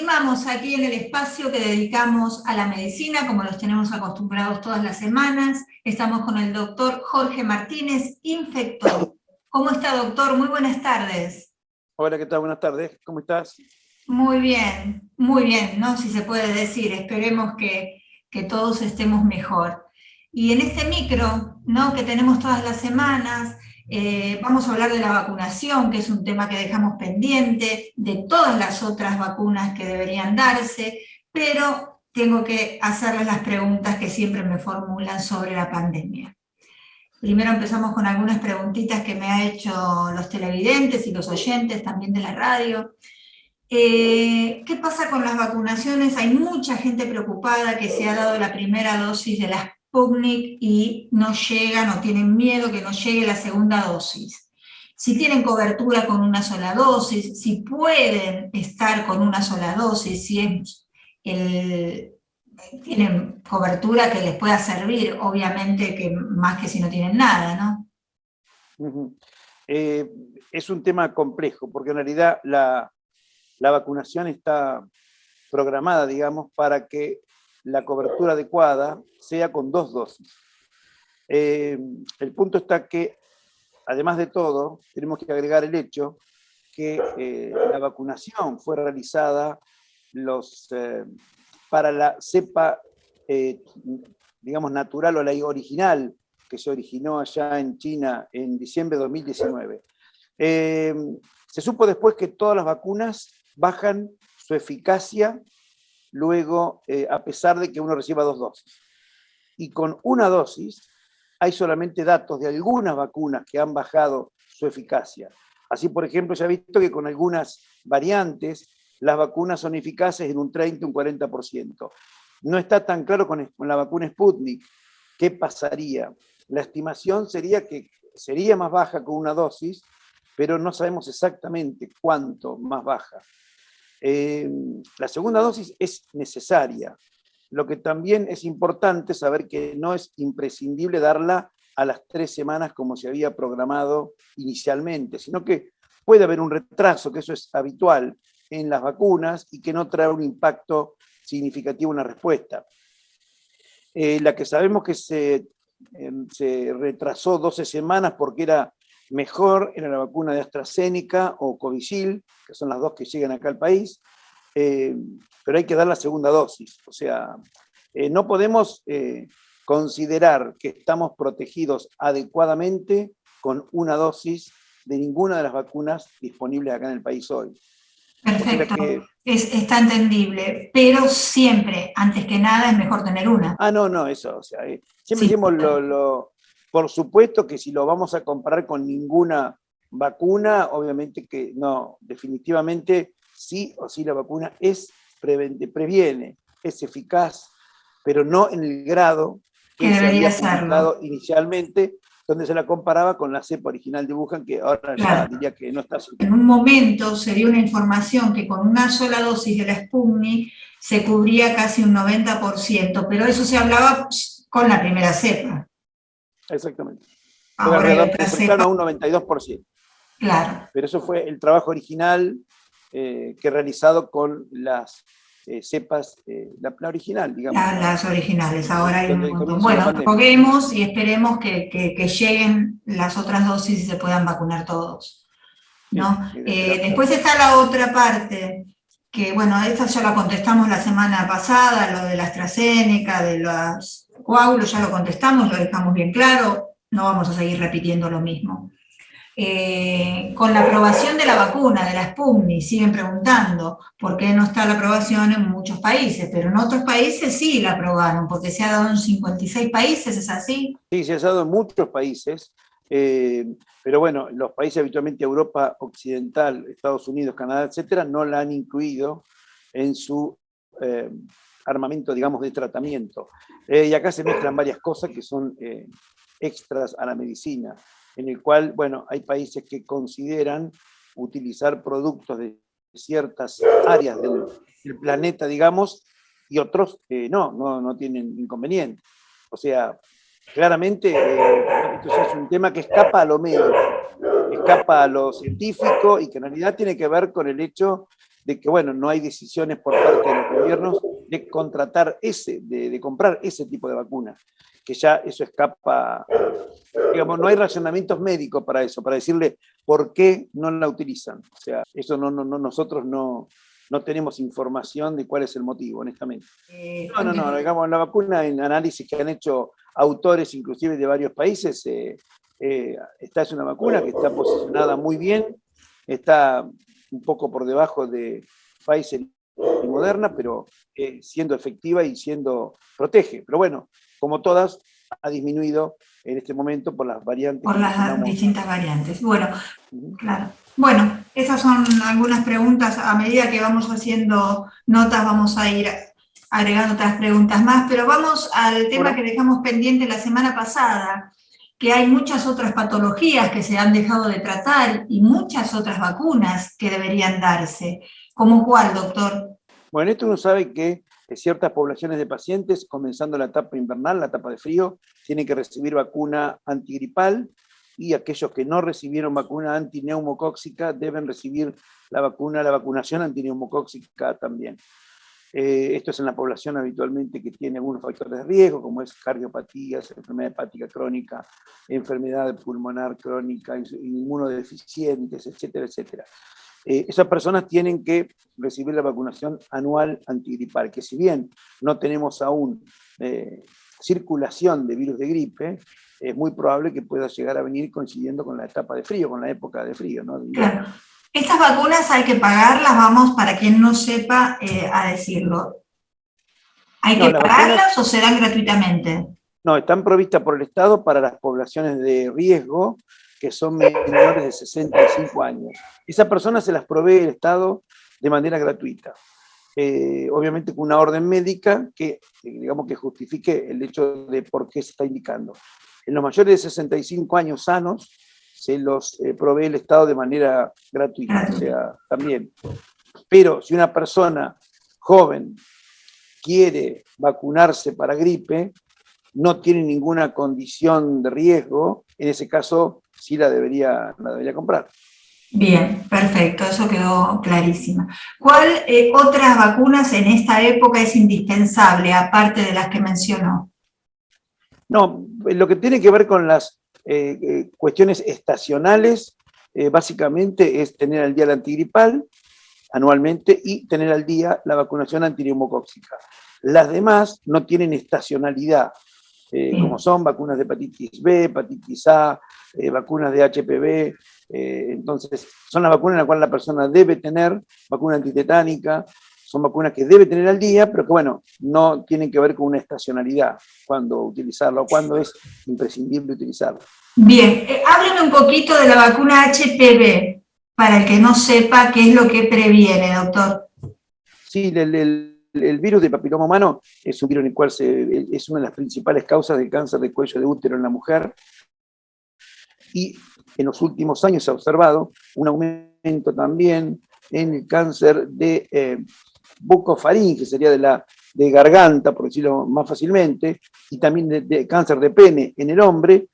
continuamos aquí en el espacio que dedicamos a la medicina, como los tenemos acostumbrados todas las semanas. Estamos con el doctor Jorge Martínez, infectólogo. ¿Cómo está, doctor? Muy buenas tardes. Hola, ¿qué tal? Buenas tardes. ¿Cómo estás? Muy bien, ¿no? Si se puede decir. Esperemos que todos estemos mejor. Y en este micro, ¿no?, que tenemos todas las semanas, vamos a hablar de la vacunación, que es un tema que dejamos pendiente, de todas las otras vacunas que deberían darse, pero tengo que hacerles las preguntas que siempre me formulan sobre la pandemia. Primero empezamos con algunas preguntitas que me han hecho los televidentes y los oyentes también de la radio. ¿Qué pasa con las vacunaciones? Hay mucha gente preocupada que se ha dado la primera dosis de la Sputnik y no llegan o tienen miedo que no llegue la segunda dosis. Si tienen cobertura con una sola dosis, si pueden estar con una sola dosis, si tienen cobertura que les pueda servir, obviamente que más que si no tienen nada, ¿no? Es un tema complejo, porque en realidad la vacunación está programada, digamos, para que la cobertura adecuada sea con 2 dosis. El punto está que, además de todo, tenemos que agregar el hecho que la vacunación fue realizada para la cepa, digamos, natural o la original, que se originó allá en China en diciembre de 2019. Se supo después que todas las vacunas bajan su eficacia luego, a pesar de que uno reciba 2 dosis. Y con una dosis hay solamente datos de algunas vacunas que han bajado su eficacia. Así, por ejemplo, se ha visto que con algunas variantes las vacunas son eficaces en un 30, un 40%. No está tan claro con la vacuna Sputnik qué pasaría. La estimación sería que sería más baja con una dosis, pero no sabemos exactamente cuánto más baja. La segunda dosis es necesaria. Lo que también es importante saber que no es imprescindible darla a las 3 semanas como se había programado inicialmente, sino que puede haber un retraso, que eso es habitual en las vacunas y que no trae un impacto significativo en la respuesta. La que sabemos que se retrasó 12 semanas porque era mejor era la vacuna de AstraZeneca o Covishield, que son las 2 que llegan acá al país, pero hay que dar la segunda dosis. O sea, no podemos considerar que estamos protegidos adecuadamente con una dosis de ninguna de las vacunas disponibles acá en el país hoy. Perfecto, está entendible, pero siempre, antes que nada, es mejor tener una. No, eso, o sea, siempre decimos por supuesto que si lo vamos a comparar con ninguna vacuna, obviamente que no, definitivamente sí o sí la vacuna previene, es eficaz, pero no en el grado que se había publicado inicialmente, donde se la comparaba con la cepa original de Wuhan, que ahora ya diría que no está suficiente. En un momento se dio una información que con una sola dosis de la Sputnik se cubría casi un 90%, pero eso se hablaba con la primera cepa. Exactamente. Ahora hay otra cercano a un 92%. Claro. Pero eso fue el trabajo original que he realizado con las cepas, la original, digamos. Las originales, ahora hay un montón. Bueno, roguemos y esperemos que lleguen las otras dosis y se puedan vacunar todos, ¿no? Después está la otra parte, que bueno, esta ya la contestamos la semana pasada, lo de la AstraZeneca, de los coágulos, ya lo contestamos, lo dejamos bien claro, no vamos a seguir repitiendo lo mismo. Con la aprobación de la vacuna, de la Sputnik, siguen preguntando por qué no está la aprobación en muchos países, pero en otros países sí la aprobaron, porque se ha dado en 56 países, ¿es así? Sí, se ha dado en muchos países, pero bueno, los países habitualmente Europa Occidental, Estados Unidos, Canadá, etcétera, no la han incluido en su armamento, digamos, de tratamiento. Y acá se mezclan varias cosas que son extras a la medicina, en el cual, bueno, hay países que consideran utilizar productos de ciertas áreas del planeta, digamos, y otros no tienen inconveniente. O sea, claramente esto es un tema que escapa a lo médico, escapa a lo científico y que en realidad tiene que ver con el hecho de que, bueno, no hay decisiones por parte de los gobiernos de contratar de comprar ese tipo de vacuna, que ya eso escapa, digamos, no hay razonamientos médicos para eso, para decirle por qué no la utilizan. O sea, eso nosotros no tenemos información de cuál es el motivo, honestamente. No, digamos, la vacuna, en análisis que han hecho autores, inclusive de varios países, esta es una vacuna que está posicionada muy bien, está un poco por debajo de Pfizer y Moderna, pero siendo efectiva y protege. Pero bueno, como todas, ha disminuido en este momento por las variantes. Por las distintas variantes. Bueno, claro. Bueno, esas son algunas preguntas. A medida que vamos haciendo notas, vamos a ir agregando otras preguntas más, pero vamos al tema que dejamos pendiente la semana pasada, que hay muchas otras patologías que se han dejado de tratar y muchas otras vacunas que deberían darse. ¿Cómo cuál, doctor? Bueno, esto uno sabe que ciertas poblaciones de pacientes, comenzando la etapa invernal, la etapa de frío, tienen que recibir vacuna antigripal, y aquellos que no recibieron vacuna antineumocóxica deben recibir la vacunación antineumocóxica también. Esto es en la población habitualmente que tiene algunos factores de riesgo, como es cardiopatías, enfermedad hepática crónica, enfermedad pulmonar crónica, inmunodeficientes, etcétera, etcétera. Esas personas tienen que recibir la vacunación anual antigripal, que si bien no tenemos aún circulación de virus de gripe, es muy probable que pueda llegar a venir coincidiendo con la etapa de frío, con la época de frío, ¿no? Claro. Estas vacunas hay que pagarlas, vamos, para quien no sepa a decirlo. ¿Hay que pagarlas o se dan gratuitamente? No, están provistas por el Estado para las poblaciones de riesgo, que son menores de 65 años. Esas personas se las provee el Estado de manera gratuita. Obviamente con una orden médica que, digamos, que justifique el hecho de por qué se está indicando. En los mayores de 65 años sanos, se los provee el Estado de manera gratuita, o sea, también. Pero si una persona joven quiere vacunarse para gripe, no tiene ninguna condición de riesgo, en ese caso sí la debería comprar. Bien, perfecto, eso quedó clarísima. ¿Cuál otras vacunas en esta época es indispensable, aparte de las que mencionó? No, lo que tiene que ver con las cuestiones estacionales, básicamente es tener al día el antigripal anualmente y tener al día la vacunación antineumocóxica. Las demás no tienen estacionalidad, como son vacunas de hepatitis B, hepatitis A, vacunas de HPV, entonces son las vacunas en las cuales la persona debe tener, vacuna antitetánica, son vacunas que debe tener al día, pero que bueno, no tienen que ver con una estacionalidad, cuándo utilizarla o cuándo es imprescindible utilizarla. Bien, háblenme un poquito de la vacuna HPV, para el que no sepa qué es lo que previene, doctor. Sí, el virus de papiloma humano es un virus en el cual es una de las principales causas del cáncer de cuello de útero en la mujer, y en los últimos años se ha observado un aumento también en el cáncer de bucofaringe, sería de garganta, por decirlo más fácilmente, y también de cáncer de pene en el hombre,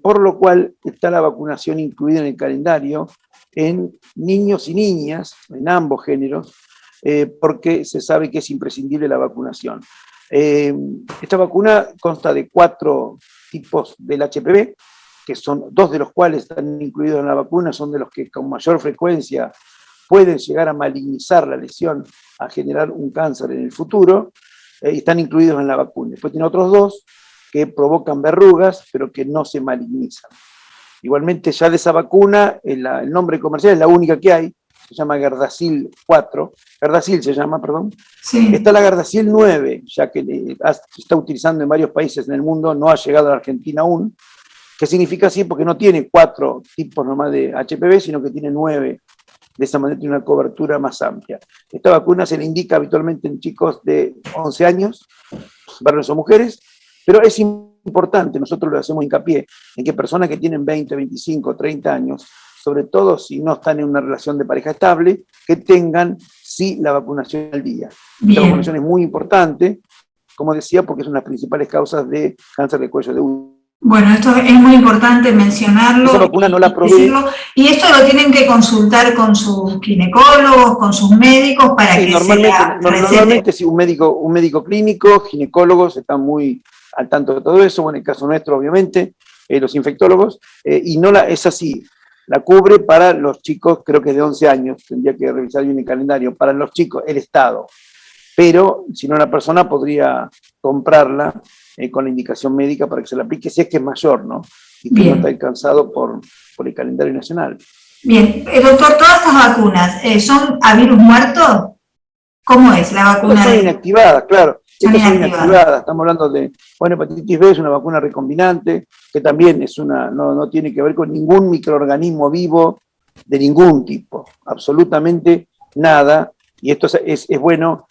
por lo cual está la vacunación incluida en el calendario en niños y niñas, en ambos géneros, porque se sabe que es imprescindible la vacunación. Esta vacuna consta de 4 tipos del HPV, que son 2 de los cuales están incluidos en la vacuna, son de los que con mayor frecuencia pueden llegar a malignizar la lesión, a generar un cáncer en el futuro, y están incluidos en la vacuna. Después tiene otros 2 que provocan verrugas, pero que no se malignizan. Igualmente ya de esa vacuna, el nombre comercial es la única que hay, se llama Gardasil 4, Gardasil se llama, perdón. Sí. Está la Gardasil 9, ya que se está utilizando en varios países en el mundo, no ha llegado a la Argentina aún, que significa así porque no tiene 4 tipos nomás de HPV, sino que tiene 9, de esa manera tiene una cobertura más amplia. Esta vacuna se le indica habitualmente en chicos de 11 años, varones o mujeres, pero es importante, nosotros lo hacemos hincapié, en que personas que tienen 20, 25, 30 años, sobre todo si no están en una relación de pareja estable, que tengan sí la vacunación al día. Bien. La vacunación es muy importante, como decía, porque es una de las principales causas de cáncer de cuello de útero. Bueno, esto es muy importante mencionarlo. Esa vacuna no la probé. Decirlo, y esto lo tienen que consultar con sus ginecólogos, con sus médicos para Sí, que normalmente sí, un médico clínico, ginecólogos están muy al tanto de todo eso, bueno, en el caso nuestro, obviamente, los infectólogos, y no es así, la cubre para los chicos, creo que de 11 años, tendría que revisar bien el calendario, para los chicos, el Estado, pero si no, una persona podría comprarla con la indicación médica para que se la aplique, si es que es mayor, ¿no? Y que no está alcanzado por el calendario nacional. Bien, doctor, todas estas vacunas, ¿son a virus muerto? ¿Cómo es la vacuna? Son inactivadas, claro. Estas son inactivadas. Estamos hablando de, bueno, hepatitis B es una vacuna recombinante, que también es no tiene que ver con ningún microorganismo vivo de ningún tipo, absolutamente nada. Y esto es bueno,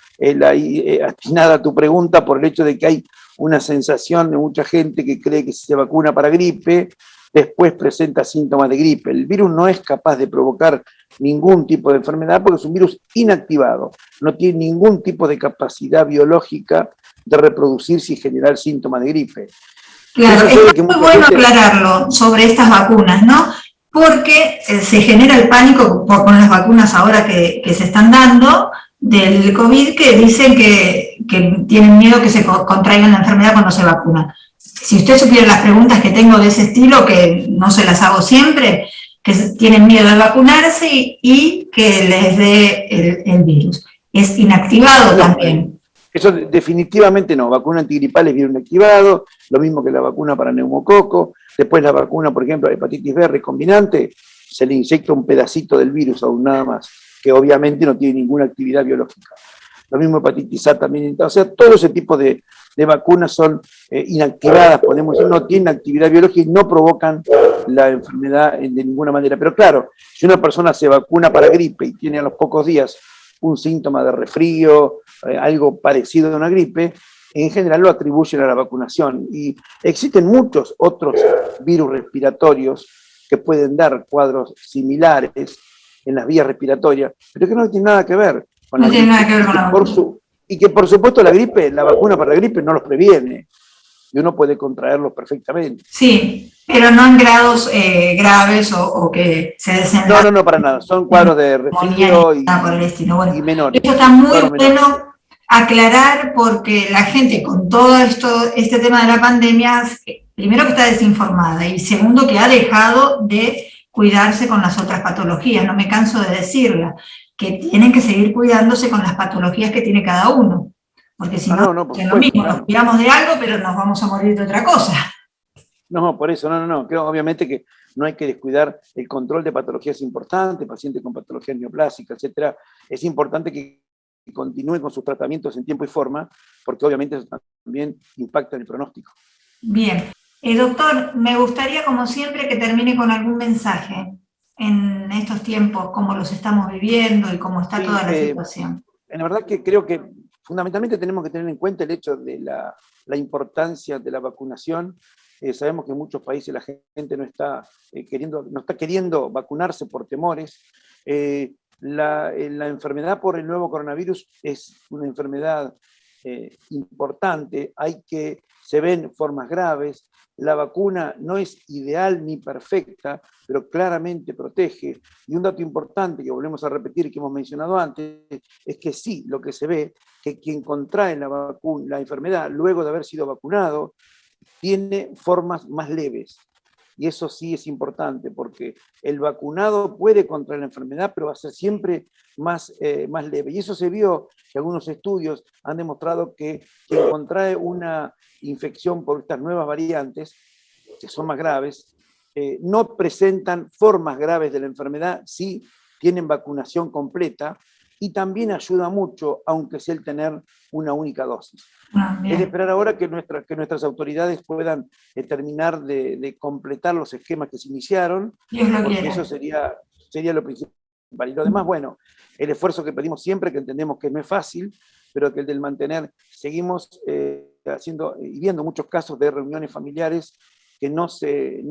atinada a tu pregunta, por el hecho de que hay una sensación de mucha gente que cree que si se vacuna para gripe, después presenta síntomas de gripe. El virus no es capaz de provocar ningún tipo de enfermedad porque es un virus inactivado, no tiene ningún tipo de capacidad biológica de reproducirse y generar síntomas de gripe. Claro, es muy bueno aclararlo sobre estas vacunas, ¿no? Porque se genera el pánico con las vacunas ahora que se están dando del COVID, que dicen que tienen miedo que se contraigan la enfermedad cuando se vacunan. Si usted supiera las preguntas que tengo de ese estilo, que no se las hago siempre, que tienen miedo de vacunarse y que les dé el virus. Es inactivado también. Eso definitivamente no, vacuna antigripal es virus inactivado, lo mismo que la vacuna para neumococo, después la vacuna, por ejemplo, hepatitis B recombinante, se le inyecta un pedacito del virus aún nada más, que obviamente no tiene ninguna actividad biológica. Lo mismo hepatitis A también, o sea, todo ese tipo de vacunas son inactivadas, podemos decir, no tienen actividad biológica y no provocan la enfermedad de ninguna manera. Pero claro, si una persona se vacuna para gripe y tiene a los pocos días un síntoma de resfrío, algo parecido a una gripe, en general lo atribuyen a la vacunación. Y existen muchos otros virus respiratorios que pueden dar cuadros similares en las vías respiratorias, pero que no tienen nada que ver con la gripe. No tiene nada que ver con la vacuna. Y que por supuesto la vacuna para la gripe no los previene, y uno puede contraerlos perfectamente. Sí, pero no en grados graves o que se desenlace. No, para nada, son cuadros de resfrío y menores. Esto está muy bueno aclarar porque la gente con todo este tema de la pandemia, primero que está desinformada y segundo que ha dejado de cuidarse con las otras patologías, no me canso de decirla, que tienen que seguir cuidándose con las patologías que tiene cada uno, porque si no, es lo mismo, nos cuidamos de algo, pero nos vamos a morir de otra cosa. No, por eso, creo obviamente que no hay que descuidar el control de patologías importantes, pacientes con patologías neoplásicas, etcétera. Es importante que continúe con sus tratamientos en tiempo y forma, porque obviamente eso también impacta en el pronóstico. Bien. Doctor, me gustaría, como siempre, que termine con algún mensaje en estos tiempos, cómo los estamos viviendo y cómo está toda la situación. La verdad que creo que fundamentalmente tenemos que tener en cuenta el hecho de la importancia de la vacunación. Sabemos que en muchos países la gente no está queriendo vacunarse por temores. La enfermedad por el nuevo coronavirus es una enfermedad importante, se ven formas graves. La vacuna no es ideal ni perfecta, pero claramente protege. Y un dato importante que volvemos a repetir, que hemos mencionado antes, es que sí, lo que se ve, que quien contrae la enfermedad luego de haber sido vacunado, tiene formas más leves. Y eso sí es importante, porque el vacunado puede contraer la enfermedad, pero va a ser siempre más leve. Y eso se vio, que algunos estudios han demostrado que quien contrae una infección por estas nuevas variantes, que son más graves, no presentan formas graves de la enfermedad, sí tienen vacunación completa, y también ayuda mucho, aunque sea el tener una única dosis. Es de esperar ahora que nuestras autoridades puedan terminar de completar los esquemas que se iniciaron, porque eso sería lo principal. Y lo demás, bueno, el esfuerzo que pedimos siempre, que entendemos que no es fácil, pero que el del mantener, seguimos haciendo y viendo muchos casos de reuniones familiares que no se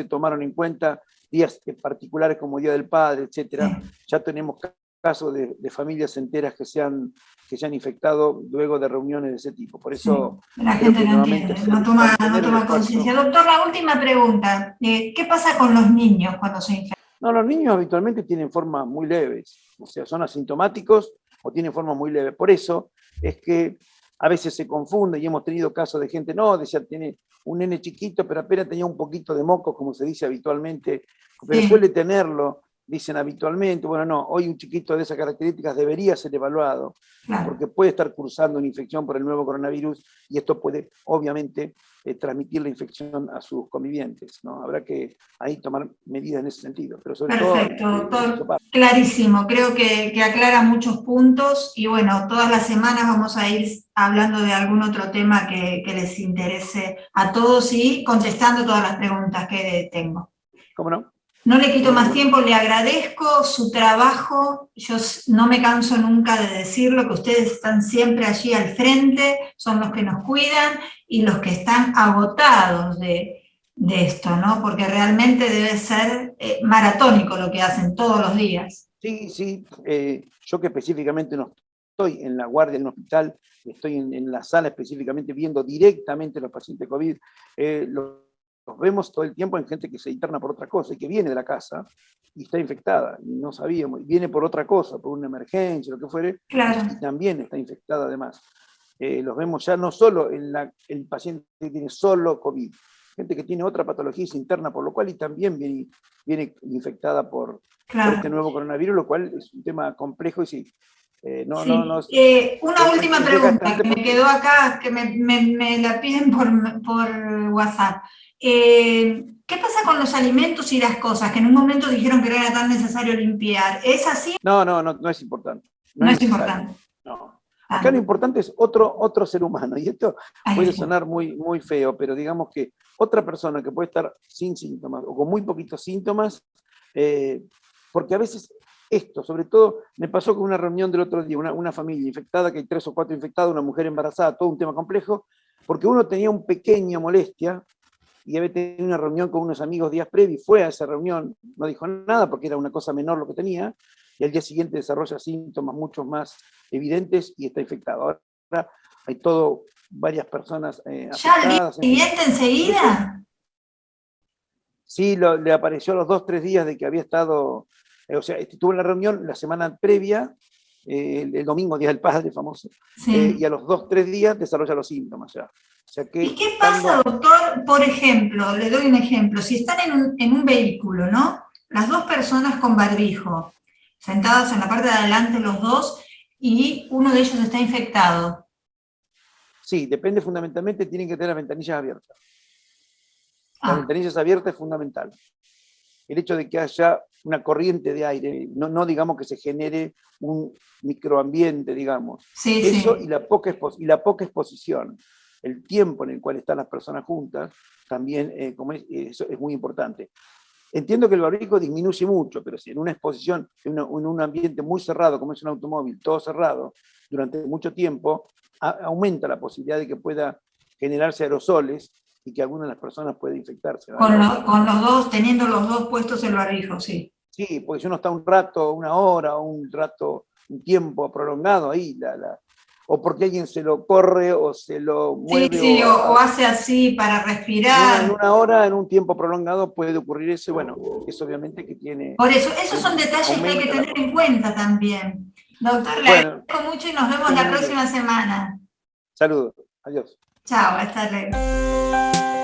tomaron en cuenta, días particulares como Día del Padre, etcétera. Ya tenemos casos de familias enteras que se han infectado luego de reuniones de ese tipo. Por eso sí, la gente no entiende, no toma conciencia. Doctor, la última pregunta. ¿Qué pasa con los niños cuando se infectan? No, los niños habitualmente tienen formas muy leves, o sea, son asintomáticos o tienen formas muy leves. Por eso es que a veces se confunde y hemos tenido casos de gente, no, decía, tiene un nene chiquito, pero apenas tenía un poquito de moco, como se dice habitualmente, pero suele tenerlo, dicen habitualmente. Bueno, no, hoy un chiquito de esas características debería ser evaluado, claro, porque puede estar cursando una infección por el nuevo coronavirus y esto puede, obviamente, transmitir la infección a sus convivientes, ¿no? Habrá que ahí tomar medidas en ese sentido, pero sobre perfecto, todo... doctor, clarísimo, creo que aclara muchos puntos y bueno, todas las semanas vamos a ir hablando de algún otro tema que les interese a todos y contestando todas las preguntas que tengo. ¿Cómo no? No le quito más tiempo, le agradezco su trabajo, yo no me canso nunca de decirlo, que ustedes están siempre allí al frente, son los que nos cuidan y los que están agotados de esto, ¿no? Porque realmente debe ser maratónico lo que hacen todos los días. Sí, sí, yo que específicamente no estoy en la guardia en un hospital, estoy en la sala específicamente viendo directamente a los pacientes COVID, los vemos todo el tiempo en gente que se interna por otra cosa y que viene de la casa y está infectada, y no sabíamos, y viene por otra cosa, por una emergencia, lo que fuere, claro, y también está infectada además. Los vemos ya no solo en el paciente que tiene solo COVID, gente que tiene otra patología y se interna, por lo cual y también viene infectada por este nuevo coronavirus, lo cual es un tema complejo y sí. Una última pregunta que me quedó acá, que me la piden por WhatsApp. ¿Qué pasa con los alimentos y las cosas que en un momento dijeron que no era tan necesario limpiar? ¿Es así? No es importante. No es importante. No. Acá lo importante es otro ser humano, y esto puede sonar muy, muy feo, pero digamos que otra persona que puede estar sin síntomas o con muy poquitos síntomas, porque a veces esto, sobre todo, me pasó con una reunión del otro día, una familia infectada, que hay 3 o 4 infectados, una mujer embarazada, todo un tema complejo, porque uno tenía una pequeña molestia, y había tenido una reunión con unos amigos días previos, fue a esa reunión, no dijo nada porque era una cosa menor lo que tenía, y al día siguiente desarrolla síntomas mucho más evidentes y está infectado. Ahora hay varias personas ¿Ya al día siguiente enseguida? Sí, le apareció a los 2 o 3 días de que había estado, o sea, estuvo en la reunión la semana previa, el domingo, Día del Padre, famoso, sí, y a los 2 o 3 días desarrolla los síntomas ya. O sea que, ¿y qué pasa, doctor? Por ejemplo, le doy un ejemplo, si están en un vehículo, ¿no? Las 2 personas con barbijo, sentados en la parte de adelante los 2, y uno de ellos está infectado. Sí, depende fundamentalmente, tienen que tener las ventanillas abiertas. Las ventanillas abiertas es fundamental. El hecho de que haya una corriente de aire, no digamos que se genere un microambiente, digamos. Sí, eso sí. Y la poca exposición, el tiempo en el cual están las personas juntas, también eso es muy importante. Entiendo que el barbijo disminuye mucho, pero si en una exposición, en un ambiente muy cerrado, como es un automóvil, todo cerrado, durante mucho tiempo, aumenta la posibilidad de que pueda generarse aerosoles y que alguna de las personas pueda infectarse. Con los 2, teniendo los 2 puestos el barbijo, sí. Sí, porque si uno está un rato, una hora, un tiempo prolongado ahí, o porque alguien se lo corre o se lo mueve. Sí, o hace así para respirar. En una hora, en un tiempo prolongado puede ocurrir eso, bueno, eso obviamente que tiene... Por eso, esos son detalles que hay que tener en cuenta también. Doctor, le agradezco mucho y nos vemos la próxima semana. Saludos, adiós. Chao, hasta luego.